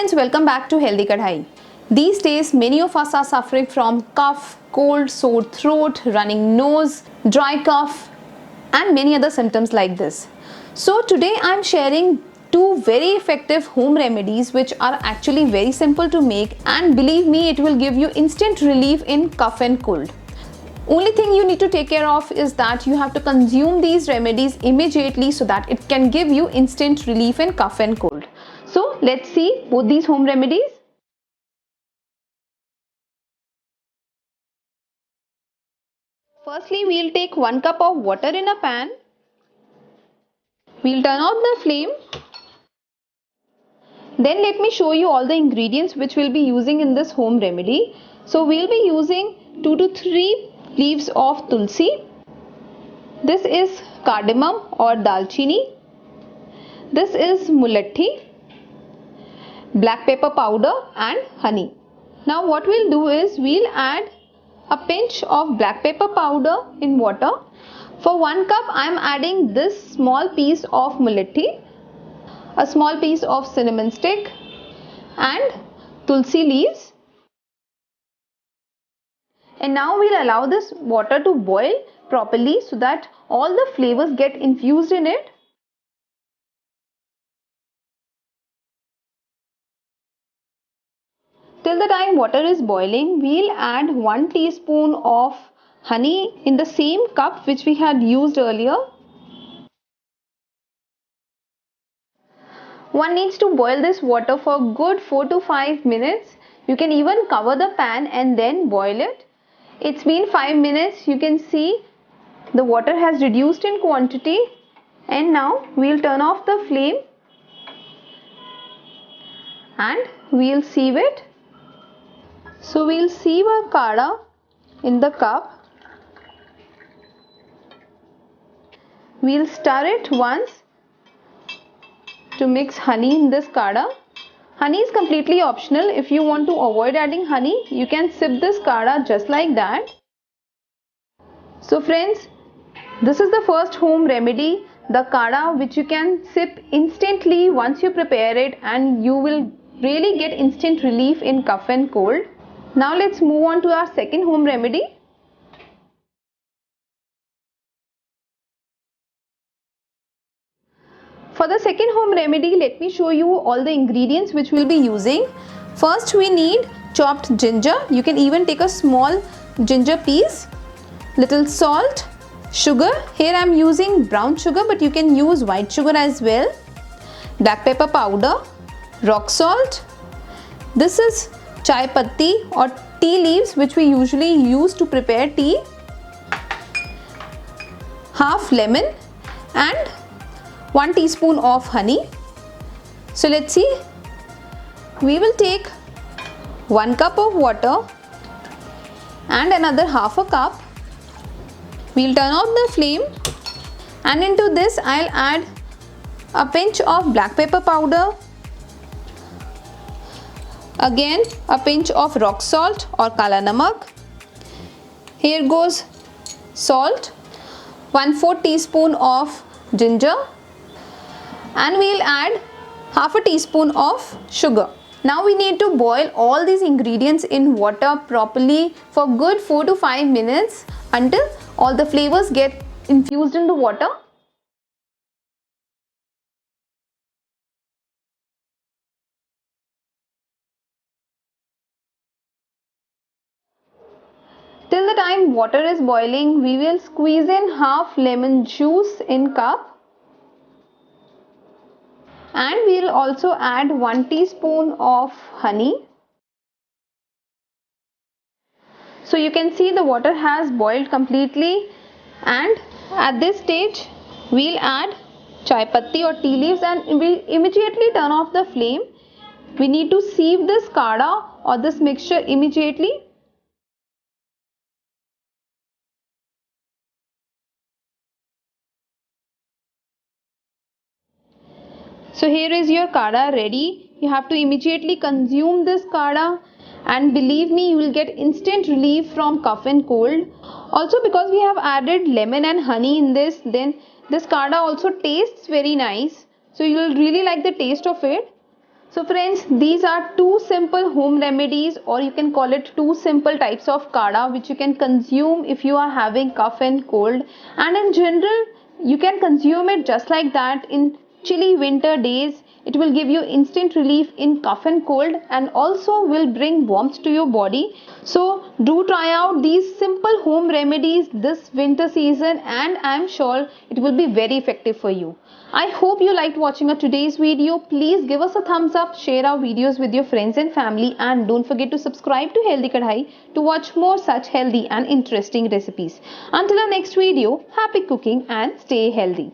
friends, welcome back to Healthy Kadai. These days many of us are suffering from cough, cold, sore throat, running nose, dry cough and many other symptoms like this. So today I am sharing two very effective home remedies which are actually very simple to make, and believe me, it will give you instant relief in cough and cold. Only thing you need to take care of is that you have to consume these remedies immediately so that it can give you instant relief in cough and cold. So let's see both these home remedies. Firstly, we'll take 1 cup of water in a pan. We'll turn off the flame. Then let me show you all the ingredients which we'll be using in this home remedy. So we'll be using 2 to 3 leaves of Tulsi. This is cardamom or Dalchini. This is Mulethi, black pepper powder and honey. Now what we'll do is we'll add a pinch of black pepper powder in water. For 1 cup I am adding this small piece of Mulethi, a small piece of cinnamon stick and Tulsi leaves. And now we'll allow this water to boil properly so that all the flavors get infused in it. Till the time water is boiling, we'll add 1 teaspoon of honey in the same cup which we had used earlier. One needs to boil this water for a good 4 to 5 minutes. You can even cover the pan and then boil it. It's been 5 minutes. You can see the water has reduced in quantity, and now we'll turn off the flame and we'll sieve it. So we'll sieve our kada in the cup. We'll stir it once to mix honey in this kada. Honey is completely optional. If you want to avoid adding honey, you can sip this kada just like that. So friends, this is the first home remedy, the kada, which you can sip instantly once you prepare it, and you will really get instant relief in cough and cold. Now let's move on to our second home remedy. For the second home remedy, let me show you all the ingredients which we'll be using. First, we need chopped ginger. You can even take a small ginger piece, little salt, sugar. Here I am using brown sugar, but you can use white sugar as well. Black pepper powder, rock salt. This is chai patti or tea leaves which we usually use to prepare tea. Half lemon and 1 teaspoon of honey. So let's see. We will take 1 cup of water and another half a cup. We'll turn off the flame, and into this I'll add a pinch of black pepper powder, again a pinch of rock salt or kala namak. Here goes salt, 1/4 teaspoon of ginger, and we'll add half a teaspoon of sugar. Now we need to boil all these ingredients in water properly for good 4 to 5 minutes until all the flavors get infused in the water. Till the time water is boiling, we will squeeze in half lemon juice in cup. And we'll also add 1 teaspoon of honey. So you can see the water has boiled completely, and at this stage we'll add chai patti or tea leaves and we'll immediately turn off the flame. We need to sieve this kada or this mixture immediately. So here is your kada ready. You have to immediately consume this kada, and believe me, you will get instant relief from cough and cold. Also, because we have added lemon and honey in this, then this kada also tastes very nice. So you will really like the taste of it. So friends, these are two simple home remedies, or you can call it two simple types of kada, which you can consume if you are having cough and cold. And in general, you can consume it just like that in chilly winter days. It will give you instant relief in cough and cold, and also will bring warmth to your body. So do try out these simple home remedies this winter season, and I am sure it will be very effective for you. I hope you liked watching today's video. Please give us a thumbs up, share our videos with your friends and family, and don't forget to subscribe to Healthy Kadhai to watch more such healthy and interesting recipes. Until our next video, happy cooking and stay healthy.